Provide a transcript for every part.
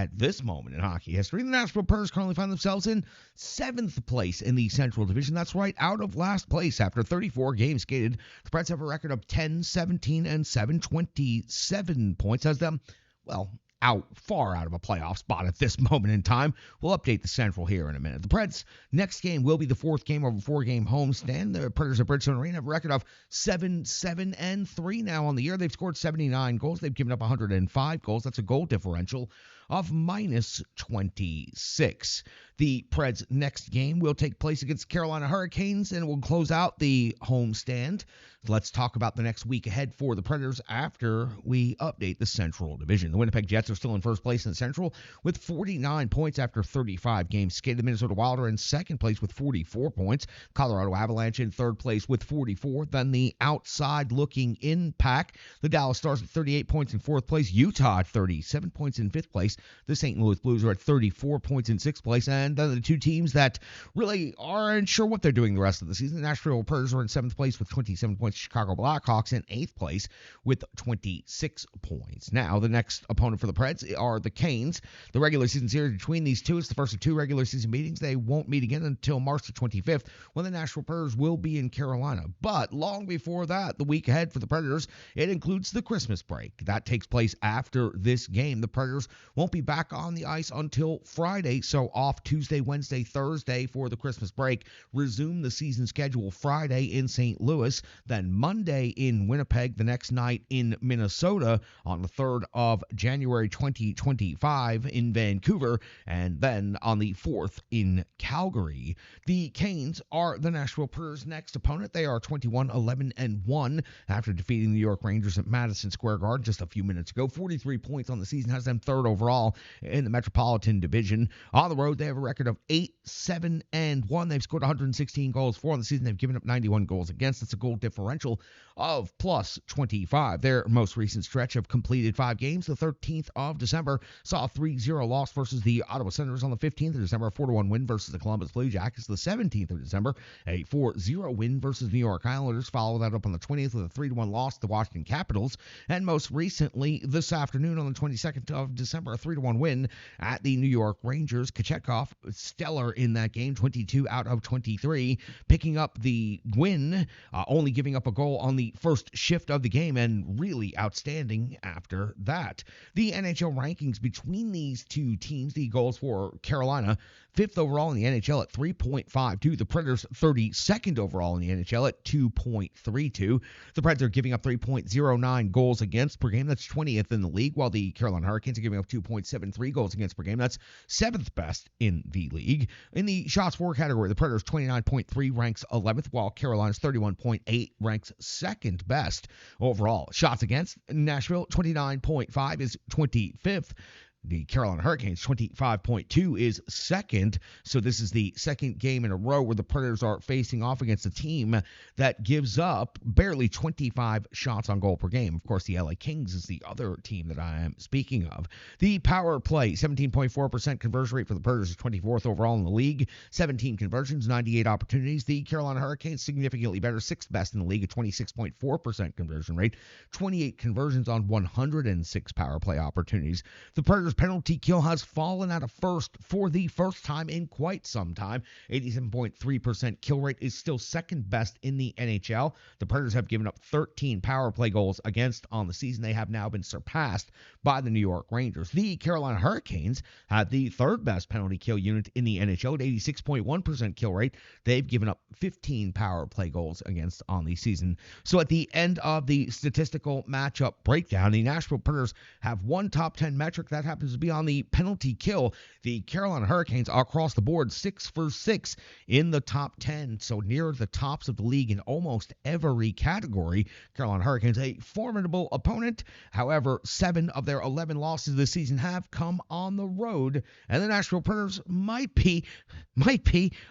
At this moment in hockey history, the Nashville Predators currently find themselves in 7th place in the Central Division. That's right, out of last place after 34 games skated. The Preds have a record of 10, 17, and 7, 27 points. Has them, well, far out of a playoff spot at this moment in time. We'll update the Central here in a minute. The Preds' next game will be the 4th game of a 4-game homestand. The Predators at Bridgestone Arena have a record of 7, 7, and 3 now on the year. They've scored 79 goals. They've given up 105 goals. That's a goal differential of minus 26. The Preds' next game will take place against the Carolina Hurricanes, and will close out the homestand. Let's talk about the next week ahead for the Predators after we update the Central Division. The Winnipeg Jets are still in first place in the Central with 49 points after 35 games skated. The Minnesota Wild are in second place with 44 points. Colorado Avalanche in third place with 44. Then the outside looking in pack, the Dallas Stars at 38 points in fourth place. Utah at 37 points in fifth place. The St. Louis Blues are at 34 points in sixth place. And then the two teams that really aren't sure what they're doing the rest of the season, the Nashville Predators are in seventh place with 27 points. Chicago Blackhawks in eighth place with 26 points. Now, the next opponent for the Preds are the Canes. The regular season series between these two is the first of two regular season meetings. They won't meet again until March the 25th, when the Nashville Predators will be in Carolina. But long before that, the week ahead for the Predators, it includes the Christmas break. That takes place after this game. The Predators won't be back on the ice until Friday, so off Tuesday, Wednesday, Thursday for the Christmas break. Resume the season schedule Friday in St. Louis, then Monday in Winnipeg, the next night in Minnesota on the 3rd of January 2025 in Vancouver, and then on the 4th in Calgary. The Canes are the Nashville Predators' next opponent. They are 21-11-1 after defeating the New York Rangers at Madison Square Garden just a few minutes ago. 43 points on the season, has them third overall in the Metropolitan Division. On the road, they have a record of 8-7-1. They've scored 116 goals for on the season. They've given up 91 goals against. That's a goal differential of plus 25. Their most recent stretch of completed 5 games, the 13th of December, saw a 3-0 loss versus the Ottawa Senators. On the 15th of December, a 4-1 win versus the Columbus Blue Jackets. The 17th of December, a 4-0 win versus New York Islanders. Follow that up on the 20th with a 3-1 loss to the Washington Capitals. And most recently, this afternoon on the 22nd of December, a 3-1 win at the New York Rangers. Kochetkov, stellar in that game, 22 out of 23, picking up the win, only giving up a goal on the first shift of the game, and really outstanding after that. The NHL rankings between these two teams, the goals for Carolina, 5th overall in the NHL at 3.52. The Predators 32nd overall in the NHL at 2.32. The Preds are giving up 3.09 goals against per game. That's 20th in the league, while the Carolina Hurricanes are giving up 2.73 goals against per game. That's 7th best in the league. In the shots for category, the Predators 29.3 ranks 11th, while Carolina's 31.8 ranks 2nd best overall. Shots against, Nashville 29.5 is 25th. The Carolina Hurricanes 25.2 is second. So this is the second game in a row where the Predators are facing off against a team that gives up barely 25 shots on goal per game. Of course, the LA Kings is the other team that I am speaking of. The power play, 17.4% conversion rate for the Predators is 24th overall in the league. 17 conversions, 98 opportunities. The Carolina Hurricanes significantly better, 6th best in the league, a 26.4% conversion rate. 28 conversions on 106 power play opportunities. The Predators penalty kill has fallen out of first for the first time in quite some time. 87.3% kill rate is still second best in the NHL. The Predators have given up 13 power play goals against on the season. They have now been surpassed by the New York Rangers. The Carolina Hurricanes had the third best penalty kill unit in the NHL at 86.1% kill rate. They've given up 15 power play goals against on the season. So at the end of the statistical matchup breakdown, the Nashville Predators have one top 10 metric that happens to be on the penalty kill. The Carolina Hurricanes are across the board 6 for 6 in the top 10, so near the tops of the league in almost every category. Carolina Hurricanes, a formidable opponent. However, 7 of their 11 losses this season have come on the road, and the Nashville Predators might be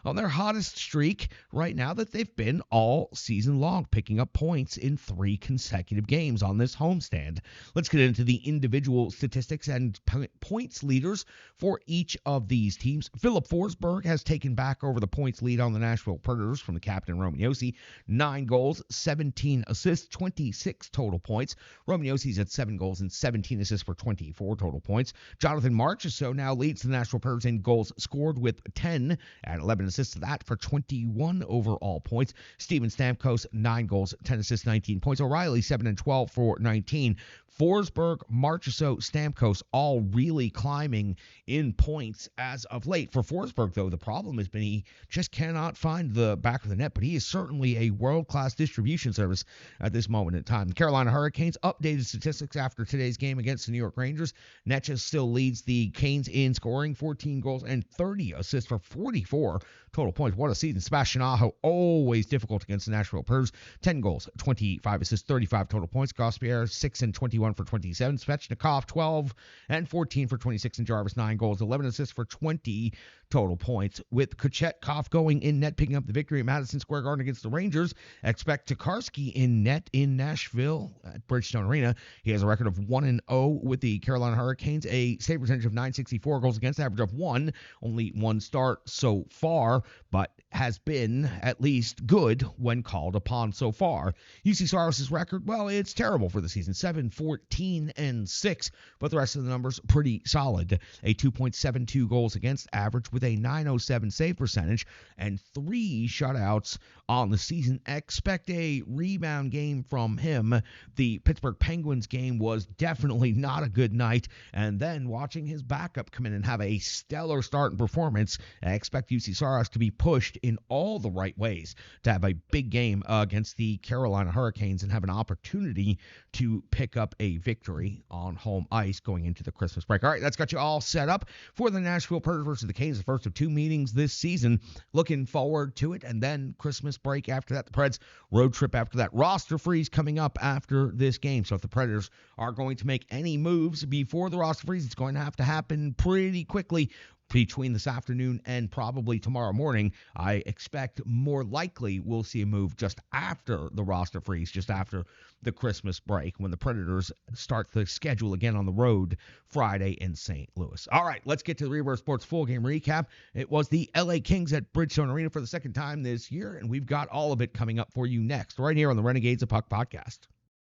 on their hottest streak right now that they've been all season long, picking up points in 3 consecutive games on this homestand. Let's get into the individual statistics and points leaders for each of these teams. Philip Forsberg has taken back over the points lead on the Nashville Predators from the captain Roman Josi. 9 goals, 17 assists, 26 total points. Roman Josi's at 7 goals and 17 assists for 24 total points. Jonathan Marchessault now leads the Nashville Predators in goals scored with 10 and 11 assists to that for 21 overall points. Steven Stamkos, 9 goals, 10 assists, 19 points. O'Reilly, 7 and 12 for 19. Forsberg, Marchessault, Stamkos all really climbing in points as of late. For Forsberg, though, the problem has been he just cannot find the back of the net, but he is certainly a world-class distribution service at this moment in time. The Carolina Hurricanes updated statistics after today's game against the New York Rangers. Netches still leads the Canes in scoring, 14 goals and 30 assists for 44 total points. What a season. Sebastian Aho, always difficult against the Nashville Predators. 10 goals, 25 assists, 35 total points. Gaspierre, 6 and 21 for 27. Svechnikov, 12 and 14 for 26. And Jarvis, 9 goals, 11 assists for 20 total points. With Kochetkov going in net, picking up the victory at Madison Square Garden against the Rangers. Expect Tokarski in net in Nashville at Bridgestone Arena. He has a record of 1-0 with the Carolina Hurricanes, a save percentage of .964, goals against average of 1. Only one start so far, but has been at least good when called upon so far. UC Saros' record, well, it's terrible for the season. 7-14-6, but the rest of the numbers pretty solid. A 2.72 goals against average with a .907 save percentage and 3 shutouts on the season. Expect a rebound game from him. The Pittsburgh Penguins game was definitely not a good night, and then watching his backup come in and have a stellar start and performance, I expect UC Saros to be pushed in all the right ways to have a big game against the Carolina Hurricanes and have an opportunity to pick up a victory on home ice going into the Christmas break. All right, that's got you all set up for the Nashville Predators versus the Canes, the first of 2 meetings this season. Looking forward to it, and then Christmas break after that, the Preds road trip after that. Roster freeze coming up after this game, so if the Predators are going to make any moves before the roster freeze, it's going to have to happen pretty quickly between this afternoon and probably tomorrow morning. I expect more likely we'll see a move just after the roster freeze, just after the Christmas break, when the Predators start the schedule again on the road Friday in St. Louis. All right, let's get to the Reverse Sports full game recap. It was the LA Kings at Bridgestone Arena for the second time this year, and we've got all of it coming up for you next, right here on the Renegades of Puck podcast.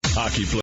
Hockey